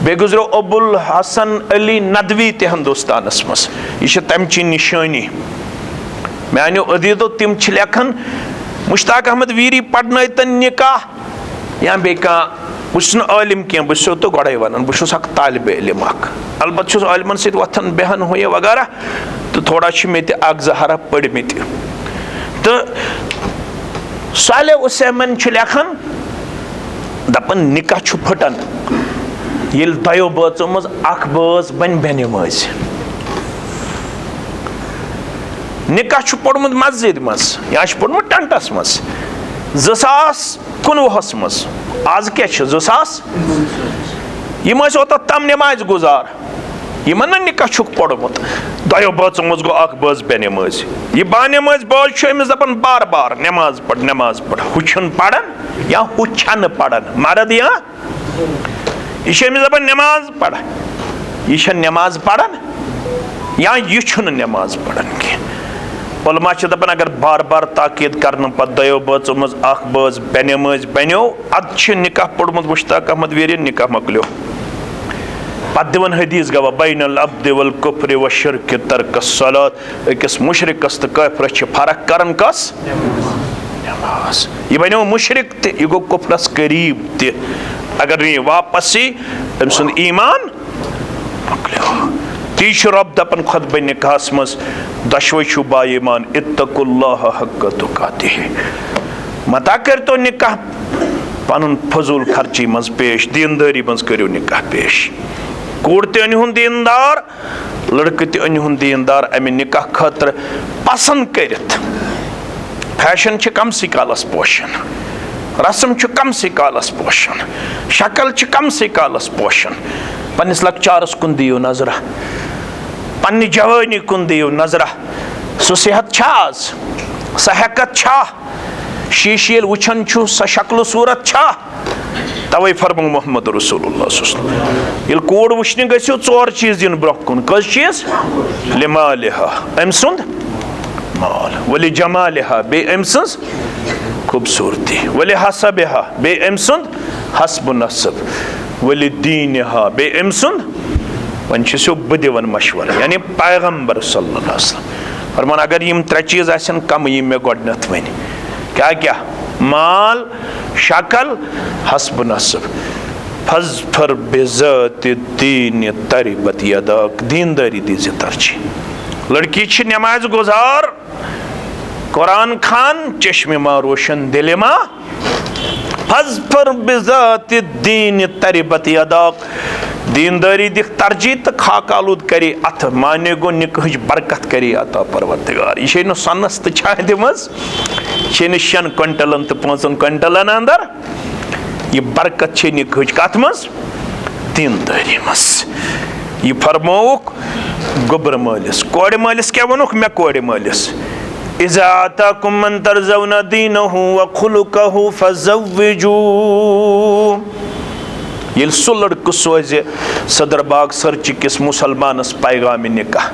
बे गुजरो अबुल हसन अली नदवी हिंदुस्तानस मज यह तमची निशानी मानो अदीदो तिम लेखन मुश्ताक अहमद वीरी पढ़न निकाह या बे बस ٲलिम कह बस तो गोड़े वन बस तालिब इल्म अलबत् ٲलिमन सत वथन बेहन हो वगैरह तो थोड़ा मे अगजहरा पढ़मित तो सालेह उसैमन लेखन दपन निकाह फटन ये दो बचों मज अख बस बन बेन मज निकाह पोड़मुत मस्जिद मज या पोड़मुत टेंटस मज 2019 मज आज क्या 2000 यम ओत तम नमाज गुजार यमन निकाह पोड़मुत दो बचों मज गो अख बस बेन मज यह बानमज बज अमिस दपान बार बार नमाज पढ़ हु पढ़न या हु पढ़न मर्द या यह अमिस दपान नमाज पढ़ यह नमाज पढ़न या यह नमाज पढ़न कह उलमा दपान अगर बार बार ताकीद कर पत दो बचों मज अख बस बेन मज बनो अद निकाह पोड़मुत मुश्ताक अहमद वीर निकाह मकलो पत दिवन हदीस गवा बैनल अब्द वल कुफ्र व शिर्क तर्क सलात अकिस मुशरिकस तो काफिरस फर्क करन कस नमाज यह बनो मुशरिक यह गो कुफ्रस करीब त अगर ये वापस अम सुंद ईमान मकलो ती रब दपन खुद निकाहस मज दशवे बा ईमान इत्तकुल्लाह हक्क तुकातिह मता कर तो निकाह पन फजूल खर्ची मज पेश दीनदारी मज करो निकाह पेश कूड़ ते अनहुन दीनदार लड़क ते अनहुन दीनदार अमे निकाह खतर पसंद करत फैशन कम सी कालस पोशन रस्म कम सी कालस पोशन शक्ल कम सी कालस पोशन पन्निस लकचारस कुन दियो नजरा पन्नी जवानी कुन दियो नजरा सो सेहत छाज स हेकत छा शीश येल वुछन छु स शक्ल सूरत छा तवे फरमो मोहम्मद रसूलुल्लाह सल्लल्लाहु अलैहि वसल्लम येल कोड वुछने गसियो 4 चीज दिन ब्रोख कुन कस चीज लिमालिहा अम सुंद माल वली जमालिहा बे अम सुंद खूबसूरती वली हसबहा बे अम सुंद हस्ब नसब वली दीनहा बे अम सुंद वन सो बदिवन मशवर यानी पैगंबर सल्लल्लाहु अलैहि वसल्लम फरमान अगर यम 3 चीज आसन कम यम मे गोडनत वन क्या क्या माल शक्ल हस्ब नसब फजफर बिज़ात दीन तरिबत यदाक दीनदारी दीजिए तरजीह लड़की छी नमाज गुजार कुरान खान चश्मे मा रोशन दिल मा फजफर बिज़ात दीन तरिबत यदाक दीनदारी दिख तरजीह तो खाक आलूद करे अथ माने गो निकाह बरकत करे अता परवरदिगार यह न सनस तो छाए दिमज यह 6 क्विंटलन तो 5 क्विंटलन अंदर यह बरकत छे निकाह कथ मज दीनदारी मज यह फरमोक गोबर मालिस कोड़ मालिस क्या वनुक मे कोड़ मालिस इज़ा आताकुम मन तरज़ौना दीनहु व खुलुकहु फज़व्विजू ये सो लड़क सोजे सदर बाग सरच किस मुसलमानस पैगाम निकाह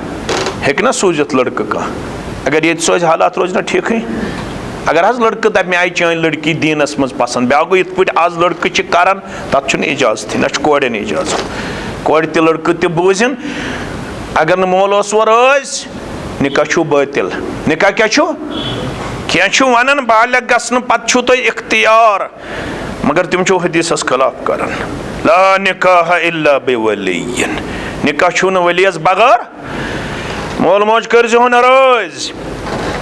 हेक ना सूझत लड़क का अगर ये सोज हालात रोज ना ठीक है अगर हज लड़क दप मे आई चान लड़की दीनस मज पसंद ब्या गो इत आज लड़क करान तथ इजाजत ना कोड़न इजाजत कोड़ ते लड़क ते बोजन अगर न मोल वर निकाह बातिल निकाह क्या वन बालग गसन पत इख्तियार मगर तुम हदीसस खिलाफ करन ला निकाह इल्ला बिवलिय्यिन निकाह छु न वलियस बगैर मोल मोज करजो नाराज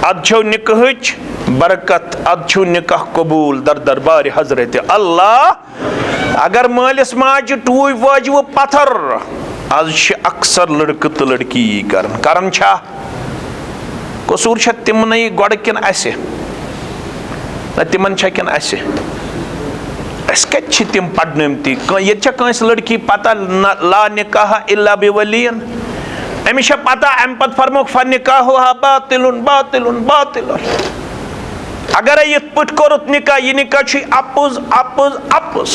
अद छो निकाहच बरकत अद छो निकाह कबूल दर दरबार हजरत अल्लाह अगर मालिस माज टूय वाजव पत्थर आज अक्सर लड़क तो लड़की करन छा कसूर छ तिमने गोड़ किन असे न तिमन छ किन असे अस कत तिम पढ़नमती ये लड़की पता ला निकाह इल्ला बिवलियन अमिस पता अम पत फरमोक फनिकाहुहा बातिलुन बातिलुन बातिलुन। अगर यथ पट कोरुत निकाह, यह निकाह अपुज अपुज अपुज।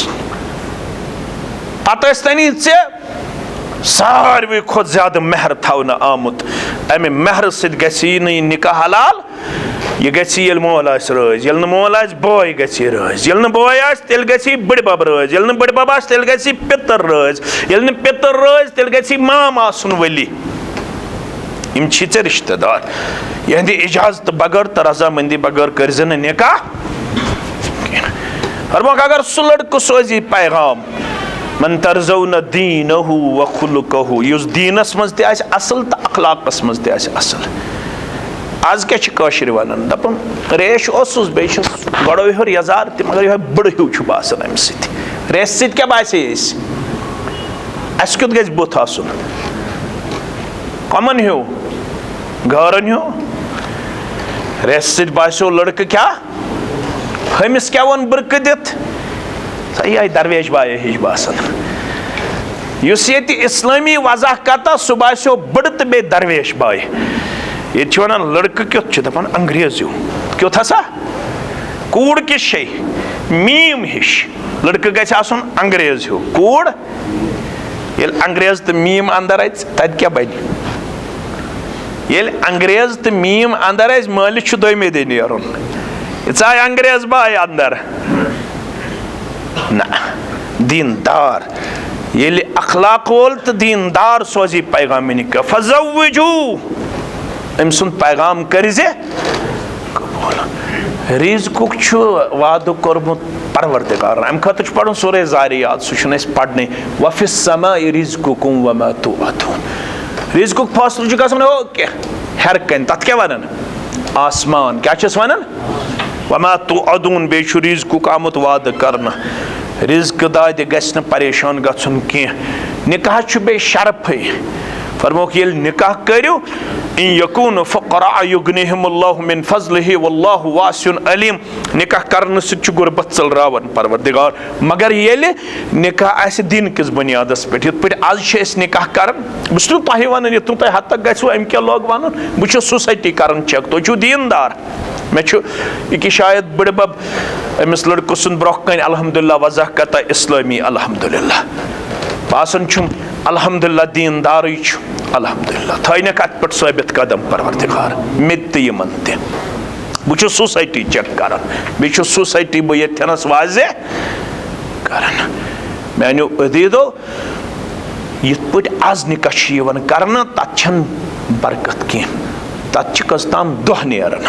पता तनी ऐ सारवी खुद ज्यादा मेहर थवन आमुत, अमे मेहर सत गि निकाह हलाल। यह गि मोल राज, ये मोल बोय गि राज, ये बोय तेल गि बड़बब राज, ये बड़बब तेल गि पितर राज, ये पितर राज तेल गि माम आसन वली। यम चे रिश्तेदार, यहंद इजाजत बगैर तो रजामंदी बगैर कर निकाह। फरमोक अगर सह लड़कु सोजी पैगाम मन तरजौन दीनहु व खुलुकहु, युस दीनस मज ते आस असल तो अखलाकस मज ते आस असल। आज क्या कशिर वनान दपन रेश ओसुस बेश गड़ो योर यजार ते मगर यह बड़ हिउ छु बासन अम सत। रेश सत क्या बासे अस क्युत गज बुथ आसन, कमन हिउ गरन हिउ। रेश सत बासो लड़क क्या हमिस क्या वन बरक दित, सही आई दरवेश बाय हिज बासन। युस ये इस्लामी वजह कता सह बासो बड़ तो बे दरवेश बाय। ये वन लड़क क्युत दपान अंग्रेज हिउ क्युत हसा कूड़ किस शे मीम हिश, लड़क गछ आसन अंग्रेज हिउ कूड़। ये अंग्रेज तो मीम अंदर तत क्या बन, ये अंग्रेज तो मीम अंदर मालिक दोमे दे नेरुन, ये आय अंग्रेज बाय अंदर ना दीनदार। ये अखलाक वोल तो दीनदार सोजी पैगाम निकाह। फज़व्विजू अम सुन पैगाम करिजे कबूल। रिज़्क़ुक वादु कोरमुत परवरदिगार, अम खतर पढ़ुन सूरह ज़ारियात, सह पढ़ने वफ़िस समाइ रिज़्क़ुकुम वमा तुअदून। रिज़्क़ुक फैसलु गसन हो क्या हेर कन, तथ क्या वनान आसमान, क्या वनान वमा तुअदून, बे रिज़्क़ुक आमुत वाद करना। रिज़्क़ दाद गछ न परेशान गछुन कह। निकाह बे शरफ, फरमोक ये निकाह करियो इन यकून फ़ुक़रा युगनिहिमुल्लाहु मिन फ़ज़लिहि वल्लाहु वासिउन अलीम। निकाह करने सह गुरबत चलरावन परवरदिगार, मगर ये निकाह आसि दिन किस बुनियादस पे। ये पे आज निकाह कर बस तुह वन ये तुम हद तक गो अम क्या लोग वन बह सोसाइटी कर चेक, तुम दीनदार। मे ये शायद बड़बब अमिस लड़क सुन ब्रोह कन अल्हम्दुलिल्लाह वजह कता इस्लामी अल्हम्दुलिल्लाह बासन छुम अल्हम्दुलिल्लाह दीनदार अल्हम्दुलिल्लाह थन कत पे साबित कदम परवरदिगार मित यमन ते बह सोसाइटी चेक कर बे सोसाइटी बह ये वाजे कर मानो अदीदो यथ पे आज निकाह कर तथ बरकत कह तथ कस ताम दह नेरन।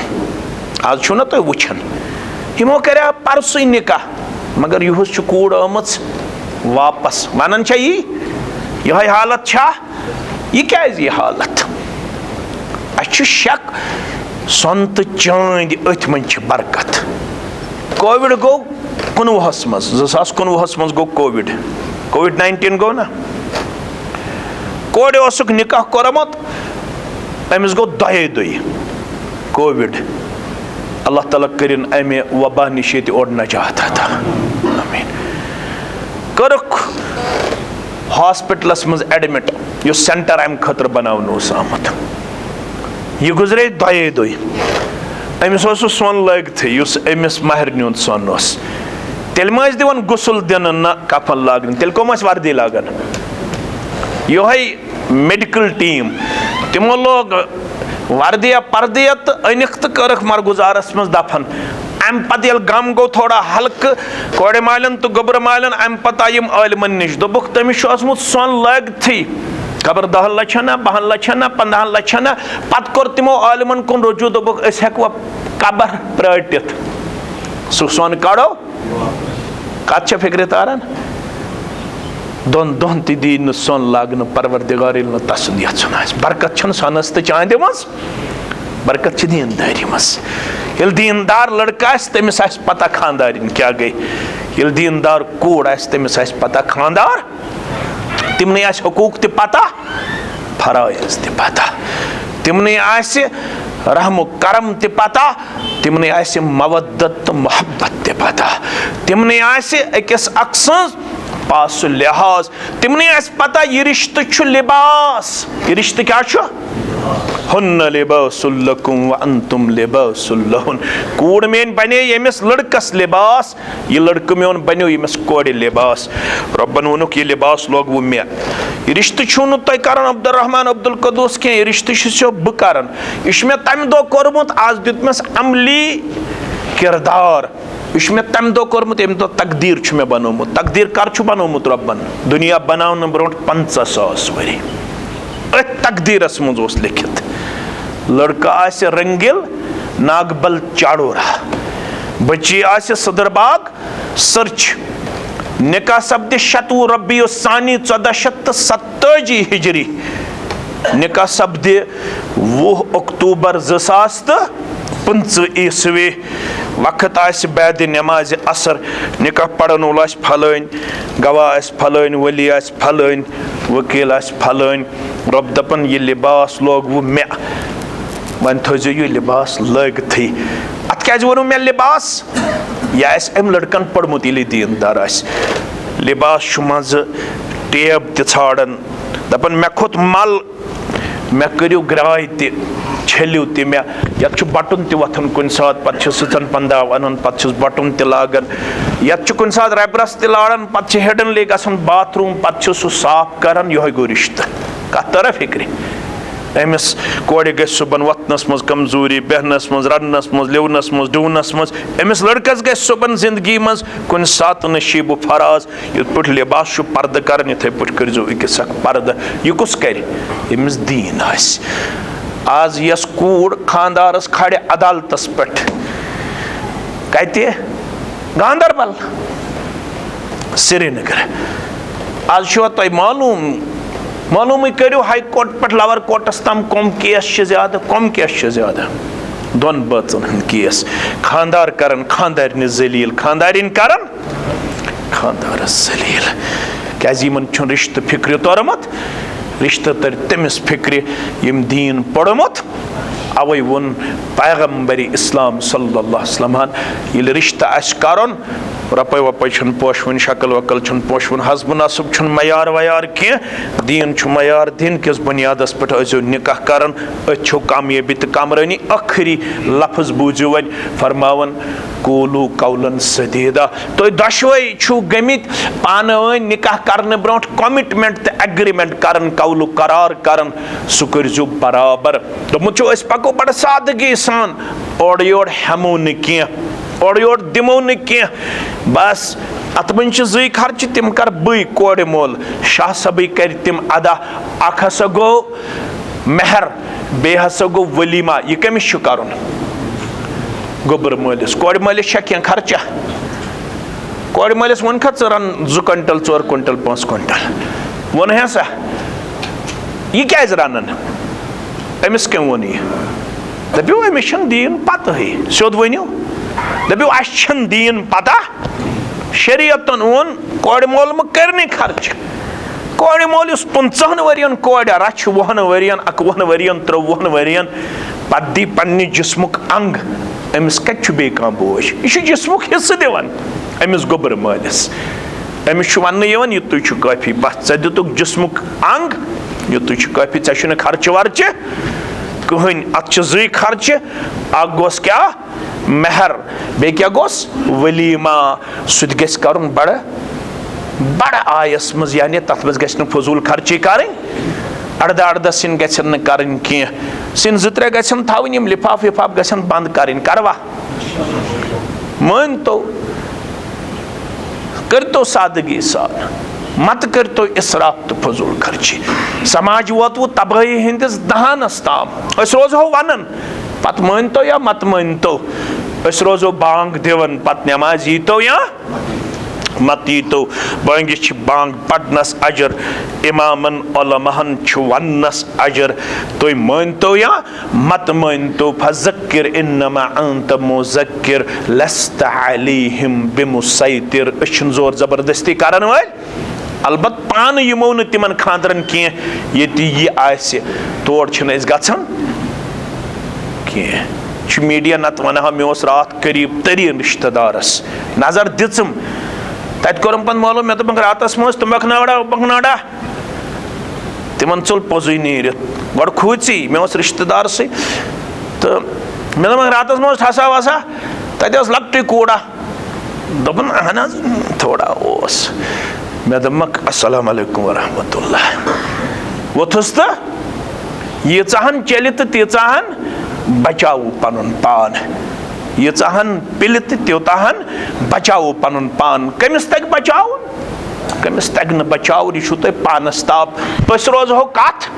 आज छो ना तुम वुछन यमो कर परसु निकाह मगर युस कूड़ आम वापस वनान यह हालत छा यह क्या यह हालत अच्छ शक सोन तो चांद अथ मन बरकत। कोविड गो 19 मज 2019 मज गो कोविड-19 गो ना कोड उसक निकाह कोरमत अमिस गो दही कोविड। अल्लाह ताला करिन अमे वबा निश ओर नजात अता आमीन। कर्क हॉस्पिटलस मज एडमिट यो सेंटर अम खतर बनावन आमत यह गुजरे दही अमिस सोन लगित अमिस महरन हुंद सोन तेल मा दिवन गुसल दिन न कफन लागन तेल कम वर्दी लागन। यह मेडिकल टीम तिमो लोग वर्दिया पर्दिया तो अनिक तो कर्क मरगुजारस मज दफन। अम पे ये गम गो थोड़ा हल्क कोड़ मालन तो गोबर मालन अम पे आयम आलमन निश दोबुक तमिस सोन लगित खबर 10 लक्षन 12 लक्षन 15 लक्षन पत कोर तिमो आलमन कुन रुजू दोबुक अस हेकवा कबर प्राटित सह सोन कड़ो कत फिक्र तारान दोन दोन तीन सोन लागन परवरदिगार न तसन यन बरकत छन सोनस तो चांदे मज बरकत दीनदारी मज। ये दीनदार लड़का तमिस पता खानदारिन क्या गई, ये दीनदार कूड़ तमिस पता खानदार तिमने हकूक ते पता फराइज ते पता तिमने रहम करम ते पता तिमने मवद्दत तो मोहब्बत ते पता तिमने अकिस अक्स पास लिहाज तिमने पता यह रिश्त लिबास यह रिश्त क्या हुन्न लिबासुल लकुम व अंतुम लिबासुल लहुन कूड़ मेन बने यमिस लड़कस लिबास यह लड़क मेन बनो यमिस कोड़ लिबास रब्बन वोनुक यह लिबास लोगवु मे यह रिश्त छुनु तय करन अब्दुर्रहमान अब्दुल कदूस के यह रिश्त छो ब करन यह मे तम दो कोरमुत आज दितमस अमली किरदार यह मे तम दो कोरमुत यम दो तकदीर मे बनोमुत तकदीर कर बनोमुत रब्बन दुनिया बनावन ब्रोट 50,000 वरी तकदीरस मज लिखित लड़का आसे रंगिल नागबल चाड़ोरा बच्ची आसे सदरबाग सर्च निकाह सब्द शतु रबी सानी 1470 हिजरी निकाह सब्द 20 अक्टूबर 2015 ईस्वी वक्त आस बैद नमाज असर निकाह पढ़न वोल फलान गवाह फलान वली फलान वकील फलान रब दपन यह लिबास लोगवु मे वन थो यह लिबास लगित अत क्या वो मे लिबास यह अम लड़कन पढ़मुत ये दीनदार लिबास मज टेब ताड़न दपन मे खोत मल मे करियो ग्राय छलियो मे ये बटन वथन कुन सात पे सचन पंदाव अन पे बटन लागान ये कुन सात रबरस लाड़न पे हेडन ले गन बाथरूम पे सह साफ करान यह गो रिश्त कत तरह फिक्र अमिस कोड़ ग सुबन वतनस मज कमजोरी बहनस मज रनस मज लिवनस मज डूनस मज अमिस लड़कस ग सुबन जिंदगी मज कुन सात नशीब फराज युथ पे लिबास पर्द कर इथे पे करजो अकिस पर्द यह कुस कर अमिस दीन आज यस कूड़ खानदारस खड़े अदालतस पे कत गांधरबल श्रीनगर आज तुम मालूम करो हाई कोर्ट पे लवर कोर्टस तम कम केस ज्यादा कम केस ज्यादा दोन बचन हंद केस खानदार करन खानदारिन जलील खानदारिन करन खानदारस जलील क्या इन रिश्त फिक्र तोरमुत रिश्त तर तमिस फिक्र यम दीन पढ़मुत अवे वोन पैगम्बर इस्लाम सल्लल्लाहु अलैहि वसल्लम ये रिश्त आस करन रपे वपे पोशवन शक्ल वकल पोशवन हसब नसब मयार वयार कह दीन मयार दिन किस बुनियादस पे निकाह करन अच्छो कामयाबी तो कामरानी आखिरी लफ्ज बूझो वन फरमावन कूलू कौलन सदीदा तो दशवे गमित पान वन निकाह करने ब्रो कमिटमेंट तो एग्रीमेंट करन कौलू करार करन सह करजो बराबर दोमुत पको बड़ सादगी सान ओर योर हेमो न कह ओर योर दिमो न कह बस अत मन जी खर्च तिम कर बी कोड़ मोल शाह सबी कर तिम अदा अख हसा गो मेहर बे हसा गो वलीमा यह कमिस कर गोबर मलिस कोड़ मलिस क्या खर्चा कोड़ मलिस वन खा run 2 quintal 4 quintal 5 quintal one हसा यह क्या रन अमिस क्या वो दपो अमिस दीन पता सोद वनो दपो अन दीन पता शरीयतन ओन कोड़ मोल कर खर्च कोड़ मोल 50 वरियन कोड़ रच 20 वरियन 21 वरियन 23 वरियन पत दी पन्ने जिस्मुक अंग अमिस कत बे कह बोझ यह जिस्मुक हिस्से दिवान अमिस गोबर मालिस अमिस वन यह तुझ काफी बस दुतुक जिस्मुक अंग यह तुझ काफी ऐ खर्च वर्च कहन अत जी खर्च अ गोस क्या मेहर बे क्या गोस वलीमा सुध गस करन बड़ बड़ आयस मज यानी तथ मज गस फजूल खर्ची करें अर्ध अर्ध सिन गसन करें कह सिन 2-3 गसन थवन यम लिफाफ विफाफ गसन बंद करें करवा मान तो कर तो सादगी सान मत कर तो इसराफ तो फजूल खर्ची समाज वोत वो तबाही हंदिस दहानस ताम रोजो वन पत मान तो या मत मान तो रोजो बांग दिवन पत नमाज यी तो या मत यी तो बांगिश बांग पढ़नस अजर इमामन उलमाहन वन्नस अजर तो मान तो या मत मान तो फज़क्किर इन्नमा अंत मुज़क्किर लस्त अलैहिम बिमुसैतिर जोर जबरदस्ती करन वाल अलबत पान यमो न तिमन खानदरन कह ये आसे तोड़ गन कह मीडिया नत वन मे रात करीब तरीन रिश्तेदारस नजर दिम तत कोरम पन मालूम मे दोपक रातस मज तुमक नाड़ा तिमन चल पोजु नीर गड खूची मे रिश्तेदार से तो मे दोपक रातस मज ठसा वसा तत लकट कूड़ा दोपन अहन थोड़ा ओस मे दोपक अस्सलाम वालेकुम वरहमतुल्लाह वोथुस तो यीचाहन चल तो तीचाहन बचाऊ पनुन पान यीचाहन पिल तो त्यूताहन बचाऊ पनुन पान कमिस तक बचाऊ कमिस तक न बचाऊ यह तुम पानस ताप अस रोजो कथ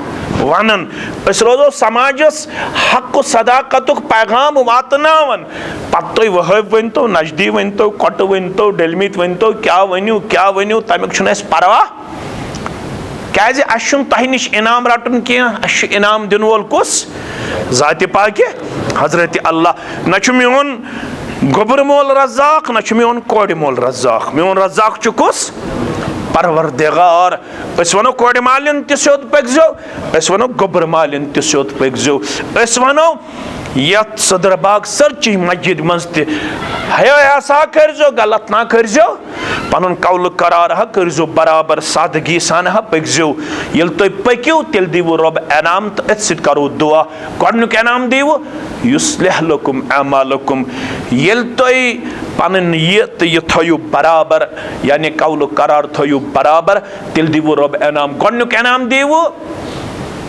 वनन अस रोजो समाजस हक सदाकत पैगाम वातनावन पत तुम वहब वनतो नजदी वनतो कट वनतो डलमित वनतो क्या वनु तमिक परवाह क्या तह नश इनाम रटन कह इनाम दिन वोल कुस ज़ात पाक हजरत अल्लाह न मोन गोबर मोल रज़ाक न मोन कोड़ मोल रज़ाक मोन रज़ाक कुस परवरदिगार अस वनो कोड़ मालिन त सोद पकजो अस वनो गोबर मालिन त सोद पकजो अस वनो यत सदरबाग सरची मस्जिद मज तसा करजो गलत ना करजो पन कौल करार करजो बराबर सादगी सान पकजो ये तुम पकू तेल दिवो रब इनाम तो अत सत करो दुआ गोडनुक इनाम दिवो युस्लिह लकुम अमालकुम ये तुम पन यह थो बराबर यानी कौल करार थो बराबर तेल दिवो रब इनाम गोडनुक इनाम दिवो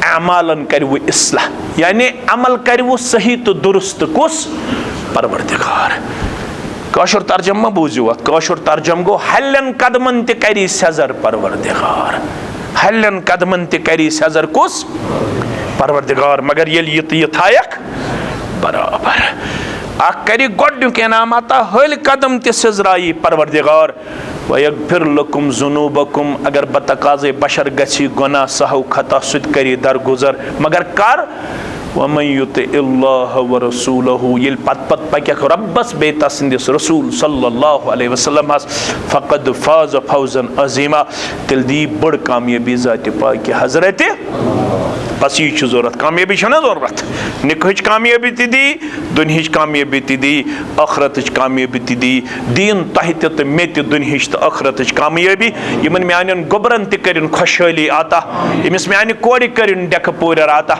अमालन करवो इस्लाह यानी अमल करवो सही तो दुरुस्त कुस परवरदिगार काशुर तर्जमा बूझो काशुर तर्जम गो हल्लन कदमन त करी सजर परवरदिगार हल्लन कदमन त करी सजर कुस परवरदिगार मगर ये थायक बराबर अख करी गोडनुक इनाम अता हल कदम त सजराई परवरदिगार वयगफिर लकुम जुनूबकुम अगर बतकाज़े बशर गछि गुनाह सहु खता सुद करी दरगुजर मगर कर वमन युतिइल्लाह व रसूलहु ये पत पक रब्बस बे तसंदिस रसूल सल्लल्लाहु अलैहि वसल्लम फकद फाज फौजन अजीमा तिल दी बड़ कामयाबी ज़ात पाक हजरत बस ये जरूरत कामयाबी ना जरूरत निकहच कामयाबी दी दुनियाच कामयाबी दी आखरत कामयाबी दी दीन तह तो मे दुनियाच तो आखरत कामयाबी यमन मान गोबरन तन खुशहाली आता यमिस म्यान कोड़ कर डेक पूर आता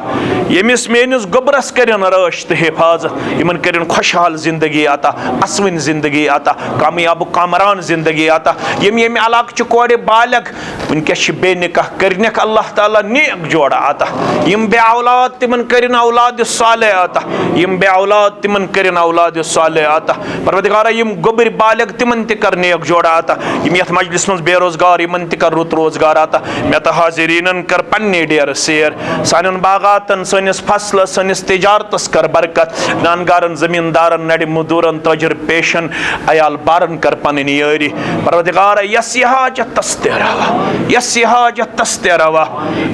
यमिस मेनिस गोबरस कर रश तो हिफाजत यमन कर खुशहाल जिंदगी आता असवन जिंदगी आता कामयाब कामरान जिंदगी आता यम इलाक कोड़ बालग वनकस बे निकाह करन अल्लाह ताला नेक जोड़ा आता यम बे औलाद तिमन करिन औलाद सालेह आता यम बे औलाद तिमन करिन औलाद सालेह आता परवरदिगार यम गोबर बालग तिमन त कर नेक जोड़ा आता यम यथ मजलिस मज बेरोजगार यमन त कर रुत रोजगार आता मे त हाजिरीनन कर पन्ने डेर सेर सानन बागातन सनिस फसल सनिस तिजारतस कर बरकत नानगारन जमींदारन नड़ मजदूरन तजर पेशन अयाल बारन कर पन यारी परवरदिगार यस हाजत तस्ते रवा यस हाजत तस्ते रवा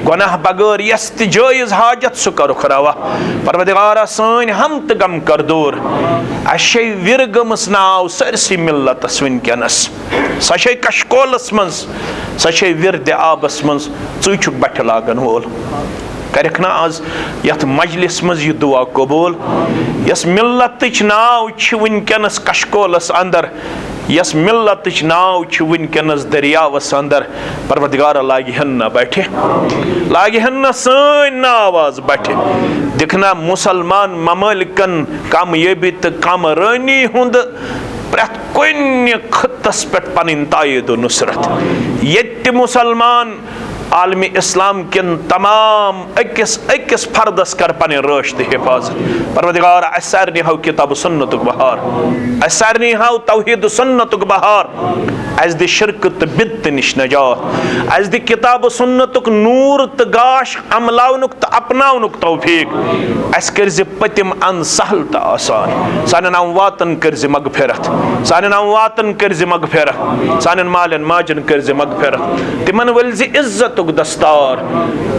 गुनाह बगैर यस जायज हाजत सह करुख रवा परवरदिगार सन हम तो गम कर दूर अश विरगमस नाव सरसी मिल्लतस वनकनस सह कशकोलस मज सह विरद आबस मज चुछ बट लागन वोल करख ना आज यथ मजलिस मज यह दुआ कबूल यस मिल्लतच नाव वनकनस कशकोलस अंदर यस मिल्लतच नाव वनकनस दरियावस अंदर परवरदिगार लागिहन न बैठे लागिहन न सन नाव आज बैठे दिखना मुसलमान ममलिकन कामयाबी तो कामरानी हुंद प्रत कुन खत्तस पे पन तायद नुसरत ये मुसलमान आलमी इस्लाम किन तमाम अकिस फर्दस कर पन रश तो हिफाजत परवरदिगार सारे हाव किताब सुन्नत बहार सारे हाव तौहीद सुन्नत बहार अस दि शिरक तो बिदत निश नजात अस दि किताब सुन्नत नूर तो गाश अमलावनुक तो अपनावनुक तौफीक अस कर पतिम अन सहल तो आसान सान अमवातन कर मगफिरत सान अमवातन कर मगफिरत सान मालन माजन कर मगफिरत तिमन वल इज्जत दस्तार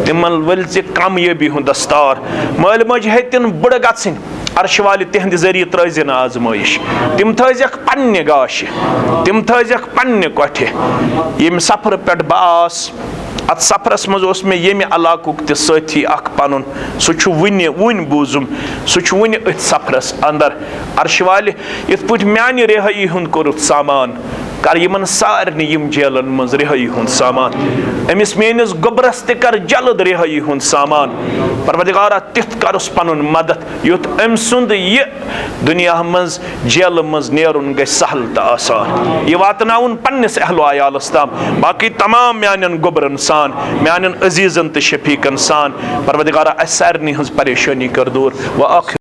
तिमन वल कामयाबी हुं दस्तार मल मज हेतिन बड़ गन अर्श वाले तिहंद जरिए त्रजन आजमाइश तिम थक पन्ने गाश तिम थक पन्ने कोठे यम सफर पे बास अत सफरस मज मे ये इलाकुक त साथी अख पनुन सह वन बूजुम सह वन अथ सफरस अंदर अर्श वाले इत पे म्यान रिहाई हुंद कोरुत सामान कर यमन सारनी यम जेलन मज रिहाई हुंद सामान अमिस मेनिस गोबरस ते कर जल्द रिहाई हुंद सामान परवरदिगारा तिथ करस पनुन मदद युत अम सुंद ये दुनिया मज जेल मज नेरुन गए सहल त आसान ये वातनाउन पन्निस अहलो आयालस ताम बाकी तमाम म्यानन गोबरन सान म्यानन अजीजन त शफीकन सान परवरदिगारा सारनी हज परेशानी कर दूर व